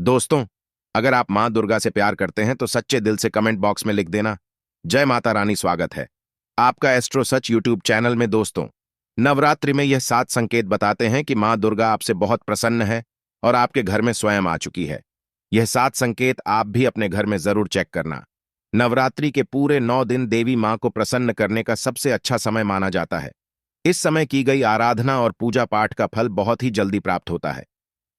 दोस्तों, अगर आप माँ दुर्गा से प्यार करते हैं तो सच्चे दिल से कमेंट बॉक्स में लिख देना, जय माता रानी। स्वागत है आपका एस्ट्रो सच यूट्यूब चैनल में। दोस्तों, नवरात्रि में यह 7 संकेत बताते हैं कि माँ दुर्गा आपसे बहुत प्रसन्न है और आपके घर में स्वयं आ चुकी है। यह 7 संकेत आप भी अपने घर में जरूर चेक करना। नवरात्रि के पूरे 9 दिन देवी माँ को प्रसन्न करने का सबसे अच्छा समय माना जाता है। इस समय की गई आराधना और पूजा पाठ का फल बहुत ही जल्दी प्राप्त होता है।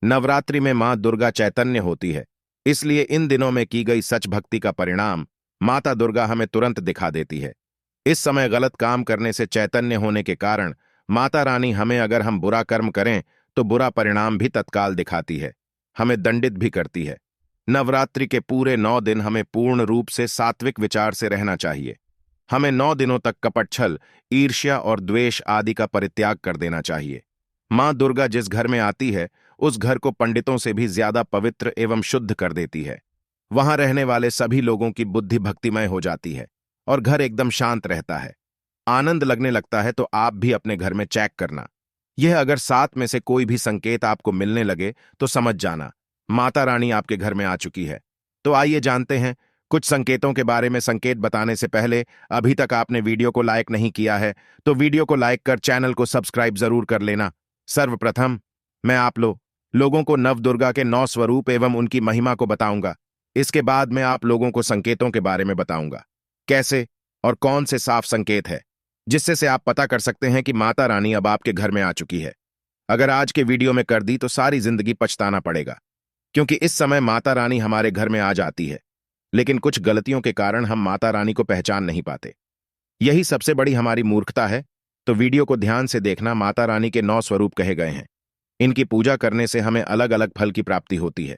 नवरात्रि में मां दुर्गा चैतन्य होती है, इसलिए इन दिनों में की गई सच भक्ति का परिणाम माता दुर्गा हमें तुरंत दिखा देती है। इस समय गलत काम करने से चैतन्य होने के कारण माता रानी हमें, अगर हम बुरा कर्म करें तो बुरा परिणाम भी तत्काल दिखाती है, हमें दंडित भी करती है। नवरात्रि के पूरे 9 दिन हमें पूर्ण रूप से सात्विक विचार से रहना चाहिए। हमें 9 दिनों तक कपट, छल, ईर्ष्या और द्वेष आदि का परित्याग कर देना चाहिए। मां दुर्गा जिस घर में आती है उस घर को पंडितों से भी ज्यादा पवित्र एवं शुद्ध कर देती है। वहां रहने वाले सभी लोगों की बुद्धि भक्तिमय हो जाती है और घर एकदम शांत रहता है। आनंद लगने लगता है तो आप भी अपने घर में चेक करना। यह अगर 7 में से कोई भी संकेत आपको मिलने लगे तो समझ जाना माता रानी आपके घर में आ चुकी है। तो आइए जानते हैं कुछ संकेतों के बारे में। संकेत बताने से पहले अभी तक आपने वीडियो को लाइक नहीं किया है तो वीडियो को लाइक कर चैनल को सब्सक्राइब जरूर कर लेना। सर्वप्रथम मैं आप लोगों को नव दुर्गा के 9 स्वरूप एवं उनकी महिमा को बताऊंगा। इसके बाद मैं आप लोगों को संकेतों के बारे में बताऊंगा, कैसे और कौन से साफ संकेत है जिससे से आप पता कर सकते हैं कि माता रानी अब आपके घर में आ चुकी है। अगर आज के वीडियो में कर दी तो सारी जिंदगी पछताना पड़ेगा, क्योंकि इस समय माता रानी हमारे घर में आ जाती है, लेकिन कुछ गलतियों के कारण हम माता रानी को पहचान नहीं पाते। यही सबसे बड़ी हमारी मूर्खता है। तो वीडियो को ध्यान से देखना। माता रानी के 9 स्वरूप कहे गए हैं। इनकी पूजा करने से हमें अलग अलग फल की प्राप्ति होती है।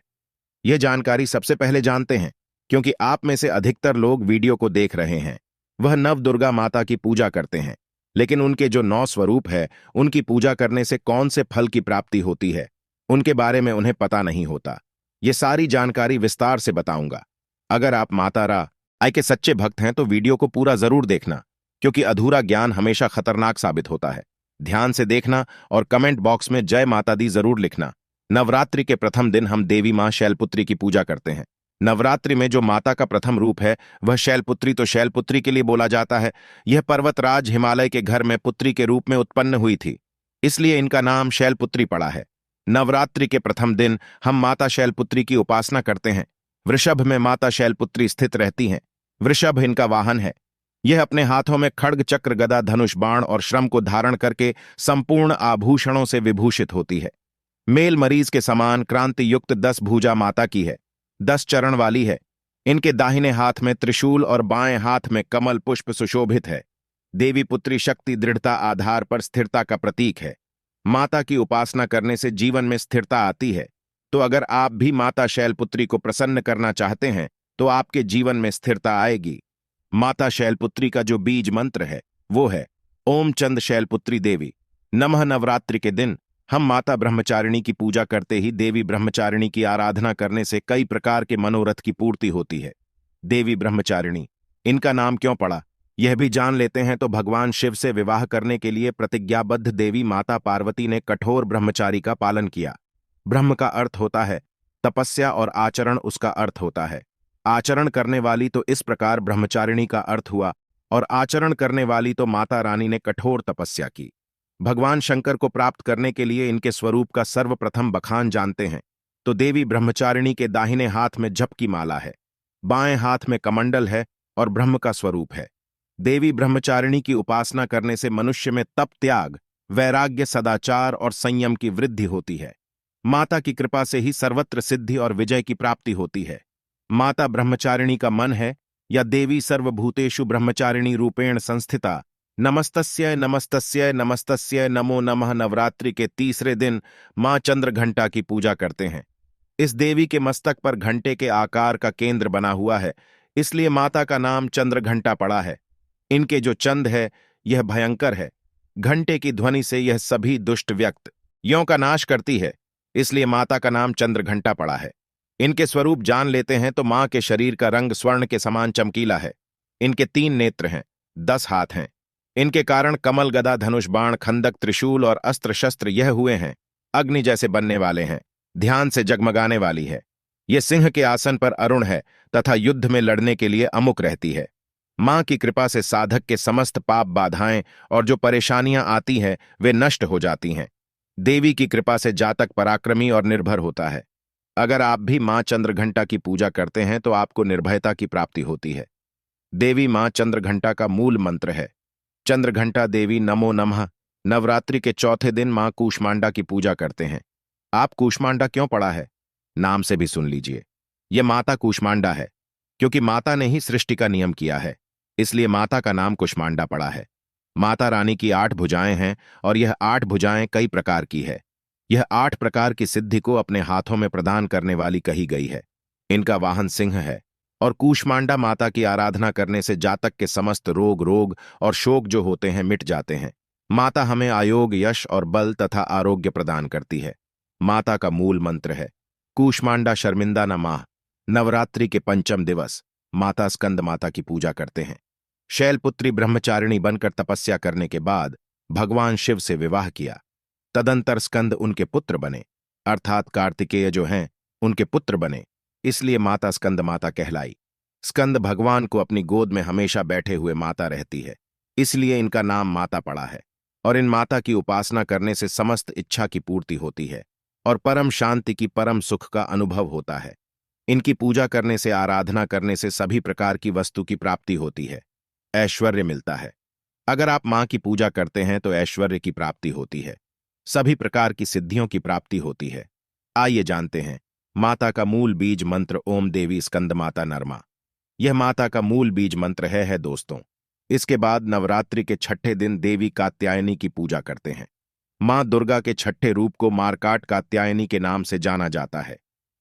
यह जानकारी सबसे पहले जानते हैं, क्योंकि आप में से अधिकतर लोग वीडियो को देख रहे हैं वह नव दुर्गा माता की पूजा करते हैं, लेकिन उनके जो 9 स्वरूप है उनकी पूजा करने से कौन से फल की प्राप्ति होती है उनके बारे में उन्हें पता नहीं होता। ये सारी जानकारी विस्तार से बताऊंगा। अगर आप माता रानी के सच्चे भक्त हैं तो वीडियो को पूरा जरूर देखना, क्योंकि अधूरा ज्ञान हमेशा खतरनाक साबित होता है। ध्यान से देखना और कमेंट बॉक्स में जय माता दी जरूर लिखना। नवरात्रि के प्रथम दिन हम देवी मां शैलपुत्री की पूजा करते हैं। नवरात्रि में जो माता का प्रथम रूप है वह शैलपुत्री, तो शैलपुत्री के लिए बोला जाता है। यह पर्वतराज हिमालय के घर में पुत्री के रूप में उत्पन्न हुई थी, इसलिए इनका नाम शैलपुत्री पड़ा है। नवरात्रि के प्रथम दिन हम माता शैलपुत्री की उपासना करते हैं। वृषभ में माता शैलपुत्री स्थित रहती हैं। वृषभ इनका वाहन है। यह अपने हाथों में खड्ग, चक्र, गदा, धनुष, बाण और श्रम को धारण करके संपूर्ण आभूषणों से विभूषित होती है। मेल मरीज के समान क्रांति युक्त 10 भुजा माता की है। 10 चरण वाली है। इनके दाहिने हाथ में त्रिशूल और बाएं हाथ में कमल पुष्प सुशोभित है। देवी पुत्री शक्ति, दृढ़ता, आधार पर स्थिरता का प्रतीक है। माता की उपासना करने से जीवन में स्थिरता आती है। तो अगर आप भी माता शैलपुत्री को प्रसन्न करना चाहते हैं तो आपके जीवन में स्थिरता आएगी। माता शैलपुत्री का जो बीज मंत्र है वो है ओम चंद शैलपुत्री देवी नमः। नवरात्रि के दिन हम माता ब्रह्मचारिणी की पूजा करते ही देवी ब्रह्मचारिणी की आराधना करने से कई प्रकार के मनोरथ की पूर्ति होती है। देवी ब्रह्मचारिणी, इनका नाम क्यों पड़ा यह भी जान लेते हैं। तो भगवान शिव से विवाह करने के लिए प्रतिज्ञाबद्ध देवी माता पार्वती ने कठोर ब्रह्मचारी का पालन किया। ब्रह्म का अर्थ होता है तपस्या और आचरण उसका अर्थ होता है आचरण करने वाली। तो इस प्रकार ब्रह्मचारिणी का अर्थ हुआ, और आचरण करने वाली तो माता रानी ने कठोर तपस्या की। भगवान शंकर को प्राप्त करने के लिए इनके स्वरूप का सर्वप्रथम बखान जानते हैं। तो देवी ब्रह्मचारिणी के दाहिने हाथ में जप की माला है, बाएं हाथ में कमंडल है और ब्रह्म का स्वरूप है। देवी ब्रह्मचारिणी की उपासना करने से मनुष्य में तप, त्याग, वैराग्य, सदाचार और संयम की वृद्धि होती है। माता की कृपा से ही सर्वत्र सिद्धि और विजय की प्राप्ति होती है। माता ब्रह्मचारिणी का मन है, या देवी सर्वभूतेषु ब्रह्मचारिणी रूपेण संस्थिता नमस्तस्यै नमस्तस्यै नमस्तस्यै नमो नमः। नवरात्रि के तीसरे दिन मां चंद्र घंटा की पूजा करते हैं। इस देवी के मस्तक पर घंटे के आकार का केंद्र बना हुआ है, इसलिए माता का नाम चंद्र घंटा पड़ा है। इनके जो चंद है यह भयंकर है। घंटे की ध्वनि से यह सभी दुष्ट व्यक्तियों का नाश करती है, इसलिए माता का नाम चंद्र घंटा पड़ा है। इनके स्वरूप जान लेते हैं तो मां के शरीर का रंग स्वर्ण के समान चमकीला है। इनके 3 नेत्र हैं, 10 हाथ हैं। इनके कारण कमल, गदा, धनुष, बाण, खंदक, त्रिशूल और अस्त्र शस्त्र यह हुए हैं अग्नि जैसे बनने वाले हैं, ध्यान से जगमगाने वाली है। ये सिंह के आसन पर अरुण है तथा युद्ध में लड़ने के लिए अमुक रहती है। मां की कृपा से साधक के समस्त पाप बाधाएं और जो परेशानियां आती हैं वे नष्ट हो जाती हैं। देवी की कृपा से जातक पराक्रमी और निर्भर होता है। अगर आप भी मां चंद्रघंटा की पूजा करते हैं तो आपको निर्भयता की प्राप्ति होती है। देवी मां चंद्रघंटा का मूल मंत्र है। चंद्रघंटा देवी नमो नमः। नवरात्रि के चौथे दिन मां कूष्मांडा की पूजा करते हैं। आप कूष्मांडा क्यों पड़ा है? नाम से भी सुन लीजिए, यह माता कूष्मांडा है, क्योंकि माता ने ही सृष्टि का नियम किया है, इसलिए माता का नाम कूष्मांडा पड़ा है। माता रानी की 8 भुजाएं हैं और यह 8 भुजाएं कई प्रकार की है। यह 8 प्रकार की सिद्धि को अपने हाथों में प्रदान करने वाली कही गई है। इनका वाहन सिंह है और कूष्मांडा माता की आराधना करने से जातक के समस्त रोग और शोक जो होते हैं मिट जाते हैं। माता हमें आयोग, यश और बल तथा आरोग्य प्रदान करती है। माता का मूल मंत्र है कूष्मांडा शर्मिंदा न माह। नवरात्रि के पंचम दिवस माता स्कंद माता की पूजा करते हैं। शैलपुत्री ब्रह्मचारिणी बनकर तपस्या करने के बाद भगवान शिव से विवाह किया। तदंतर स्कंद उनके पुत्र बने, अर्थात कार्तिकेय जो हैं उनके पुत्र बने, इसलिए माता स्कंद माता कहलाई। स्कंद भगवान को अपनी गोद में हमेशा बैठे हुए माता रहती है, इसलिए इनका नाम माता पड़ा है। और इन माता की उपासना करने से समस्त इच्छा की पूर्ति होती है और परम शांति की परम सुख का अनुभव होता है। इनकी पूजा करने से, आराधना करने से सभी प्रकार की वस्तु की प्राप्ति होती है, ऐश्वर्य मिलता है। अगर आप मां की पूजा करते हैं तो ऐश्वर्य की प्राप्ति होती है, सभी प्रकार की सिद्धियों की प्राप्ति होती है। आइए जानते हैं माता का मूल बीज मंत्र ओम देवी स्कंद माता नरमा। यह माता का मूल बीज मंत्र है दोस्तों। इसके बाद नवरात्रि के छठे दिन देवी कात्यायनी की पूजा करते हैं। मां दुर्गा के छठे रूप को मारकाट कात्यायनी के नाम से जाना जाता है।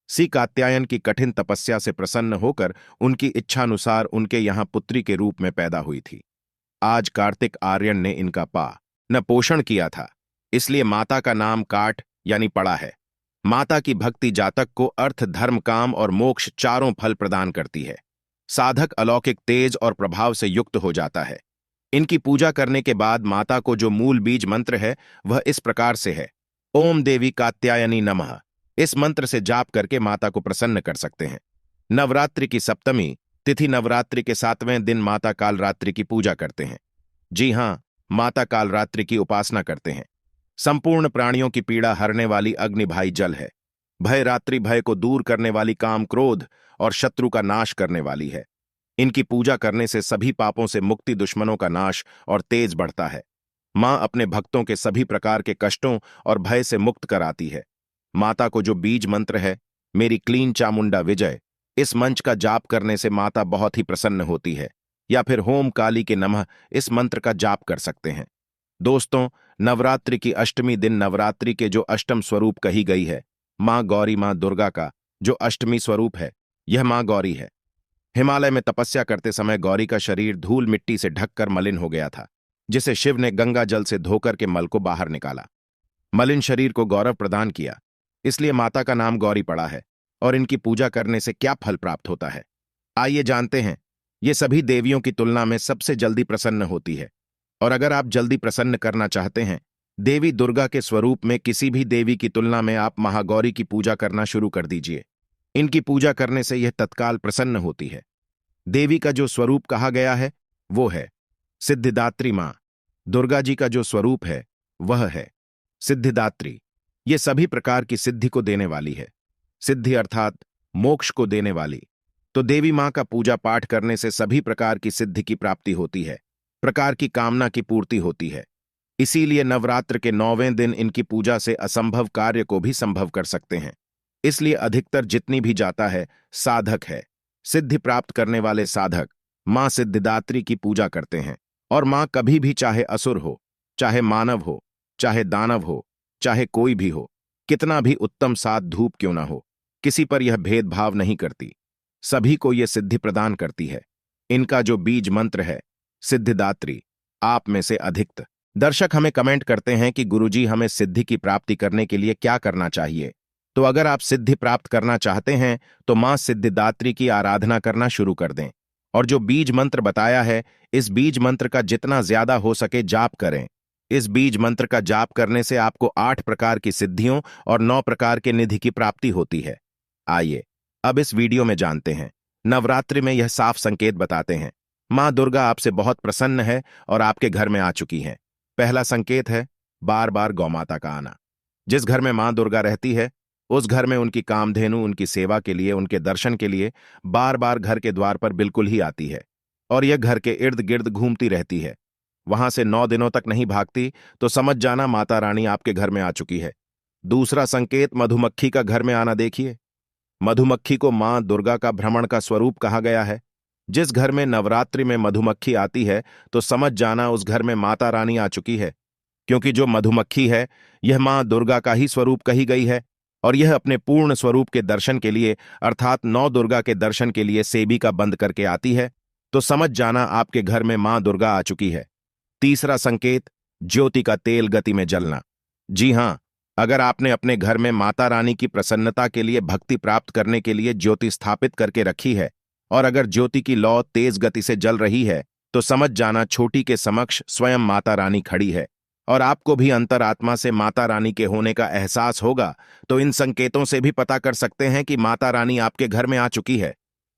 सी कात्यायन की कठिन तपस्या से प्रसन्न होकर उनकी इच्छानुसार उनके यहां पुत्री के रूप में पैदा हुई थी। आज कार्तिक आर्यन ने इनका न पोषण किया था, इसलिए माता का नाम काट यानी पड़ा है। माता की भक्ति जातक को अर्थ, धर्म, काम और मोक्ष चारों फल प्रदान करती है। साधक अलौकिक तेज और प्रभाव से युक्त हो जाता है। इनकी पूजा करने के बाद माता को जो मूल बीज मंत्र है वह इस प्रकार से है ओम देवी कात्यायनी नमः। इस मंत्र से जाप करके माता को प्रसन्न कर सकते हैं। नवरात्रि की सप्तमी तिथि नवरात्रि के 7वें दिन माता कालरात्रि की पूजा करते हैं। जी हां, माता कालरात्रि की उपासना करते हैं। संपूर्ण प्राणियों की पीड़ा हरने वाली अग्नि भाई जल है। भय रात्रि भय को दूर करने वाली, काम क्रोध और शत्रु का नाश करने वाली है। इनकी पूजा करने से सभी पापों से मुक्ति, दुश्मनों का नाश और तेज बढ़ता है। मां अपने भक्तों के सभी प्रकार के कष्टों और भय से मुक्त कराती है। माता को जो बीज मंत्र है मेरी क्लीन चामुंडा विजय, इस मंच का जाप करने से माता बहुत ही प्रसन्न होती है। या फिर होम काली के नमः इस मंत्र का जाप कर सकते हैं। दोस्तों, नवरात्रि की अष्टमी दिन नवरात्रि के जो अष्टम स्वरूप कही गई है मां गौरी, मां दुर्गा का जो अष्टमी स्वरूप है यह मां गौरी है। हिमालय में तपस्या करते समय गौरी का शरीर धूल मिट्टी से ढककर मलिन हो गया था, जिसे शिव ने गंगा जल से धोकर के मल को बाहर निकाला। मलिन शरीर को गौरव प्रदान किया, इसलिए माता का नाम गौरी पड़ा है। और इनकी पूजा करने से क्या फल प्राप्त होता है, आइए जानते हैं। ये सभी देवियों की तुलना में सबसे जल्दी प्रसन्न होती है। और अगर आप जल्दी प्रसन्न करना चाहते हैं देवी दुर्गा के स्वरूप में किसी भी देवी की तुलना में, आप महागौरी की पूजा करना शुरू कर दीजिए। इनकी पूजा करने से यह तत्काल प्रसन्न होती है। देवी का जो स्वरूप कहा गया है वो है सिद्धिदात्री मां। दुर्गा जी का जो स्वरूप है वह है सिद्धिदात्री। ये सभी प्रकार की सिद्धि को देने वाली है। सिद्धि अर्थात मोक्ष को देने वाली। तो देवी मां का पूजा पाठ करने से सभी प्रकार की सिद्धि की प्राप्ति होती है, प्रकार की कामना की पूर्ति होती है। इसीलिए नवरात्र के 9वें दिन इनकी पूजा से असंभव कार्य को भी संभव कर सकते हैं। इसलिए अधिकतर जितनी भी जाता है साधक है, सिद्धि प्राप्त करने वाले साधक मां सिद्धिदात्री की पूजा करते हैं। और मां कभी भी, चाहे असुर हो, चाहे मानव हो, चाहे दानव हो, चाहे कोई भी हो, कितना भी उत्तम सात धूप क्यों ना हो, किसी पर यह भेदभाव नहीं करती, सभी को यह सिद्धि प्रदान करती है। इनका जो बीज मंत्र है सिद्धिदात्री, आप में से अधिकतर दर्शक हमें कमेंट करते हैं कि गुरुजी हमें सिद्धि की प्राप्ति करने के लिए क्या करना चाहिए। तो अगर आप सिद्धि प्राप्त करना चाहते हैं तो मां सिद्धिदात्री की आराधना करना शुरू कर दें। और जो बीज मंत्र बताया है इस बीज मंत्र का जितना ज्यादा हो सके जाप करें। इस बीज मंत्र का जाप करने से आपको 8 प्रकार की सिद्धियों और 9 प्रकार के निधि की प्राप्ति होती है। आइए अब इस वीडियो में जानते हैं। नवरात्रि में यह साफ संकेत बताते हैं माँ दुर्गा आपसे बहुत प्रसन्न है और आपके घर में आ चुकी हैं। पहला संकेत है बार बार गौमाता का आना। जिस घर में माँ दुर्गा रहती है उस घर में उनकी कामधेनु उनकी सेवा के लिए, उनके दर्शन के लिए बार बार घर के द्वार पर बिल्कुल ही आती है और यह घर के इर्द गिर्द घूमती रहती है। वहां से 9 दिनों तक नहीं भागती तो समझ जाना माता रानी आपके घर में आ चुकी है। दूसरा संकेत मधुमक्खी का घर में आना देखिए। मधुमक्खी को मां दुर्गा का भ्रमण का स्वरूप कहा गया है। जिस घर में नवरात्रि में मधुमक्खी आती है तो समझ जाना उस घर में माता रानी आ चुकी है, क्योंकि जो मधुमक्खी है यह मां दुर्गा का ही स्वरूप कही गई है और यह अपने पूर्ण स्वरूप के दर्शन के लिए अर्थात 9 दुर्गा के दर्शन के लिए सेबिका बंद करके आती है, तो समझ जाना आपके घर में मां दुर्गा आ चुकी है। तीसरा संकेत ज्योति का तेल गति में जलना। जी हां, अगर आपने अपने घर में माता रानी की प्रसन्नता के लिए भक्ति प्राप्त करने के लिए ज्योति स्थापित करके रखी है और अगर ज्योति की लौ तेज गति से जल रही है तो समझ जाना छोटी के समक्ष स्वयं माता रानी खड़ी है और आपको भी अंतरात्मा से माता रानी के होने का एहसास होगा। तो इन संकेतों से भी पता कर सकते हैं कि माता रानी आपके घर में आ चुकी है।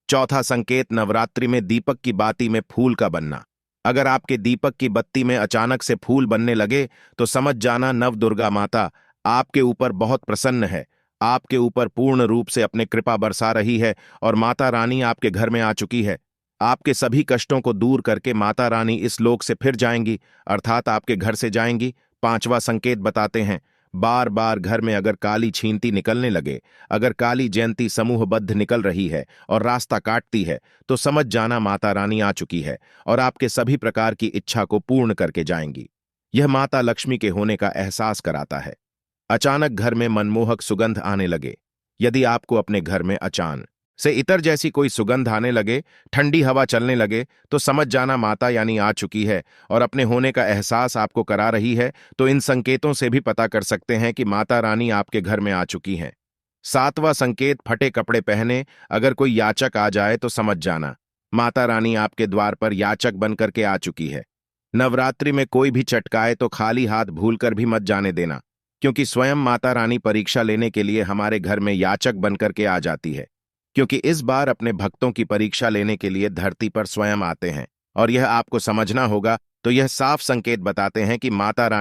चौथा संकेत नवरात्रि में दीपक की बाती में फूल का बनना। अगर आपके दीपक की बत्ती में अचानक से फूल बनने लगे तो समझ जाना नव दुर्गा माता आपके ऊपर बहुत प्रसन्न है, आपके ऊपर पूर्ण रूप से अपने कृपा बरसा रही है और माता रानी आपके घर में आ चुकी है। आपके सभी कष्टों को दूर करके माता रानी इस लोक से फिर जाएंगी अर्थात आपके घर से जाएंगी। पांचवा संकेत बताते हैं बार बार घर में अगर काली छींटी निकलने लगे, अगर काली जयंती समूहबद्ध निकल रही है और रास्ता काटती है तो समझ जाना माता रानी आ चुकी है और आपके सभी प्रकार की इच्छा को पूर्ण करके जाएंगी। यह माता लक्ष्मी के होने का एहसास कराता है। अचानक घर में मनमोहक सुगंध आने लगे। यदि आपको अपने घर में अचानक से इतर जैसी कोई सुगंध आने लगे, ठंडी हवा चलने लगे, तो समझ जाना माता यानी आ चुकी है और अपने होने का एहसास आपको करा रही है। तो इन संकेतों से भी पता कर सकते हैं कि माता रानी आपके घर में आ चुकी हैं। सातवां संकेत फटे कपड़े पहने अगर कोई याचक आ जाए तो समझ जाना माता रानी आपके द्वार पर याचक बनकर के आ चुकी है। नवरात्रि में कोई भी चटकाए तो खाली हाथ भूलकर भी मत जाने देना, क्योंकि स्वयं माता रानी परीक्षा लेने के लिए हमारे घर में याचक बनकर के आ जाती है, क्योंकि इस बार अपने भक्तों की परीक्षा लेने के लिए धरती पर स्वयं आते हैं और यह आपको समझना होगा। तो यह साफ संकेत बताते हैं कि माता रानी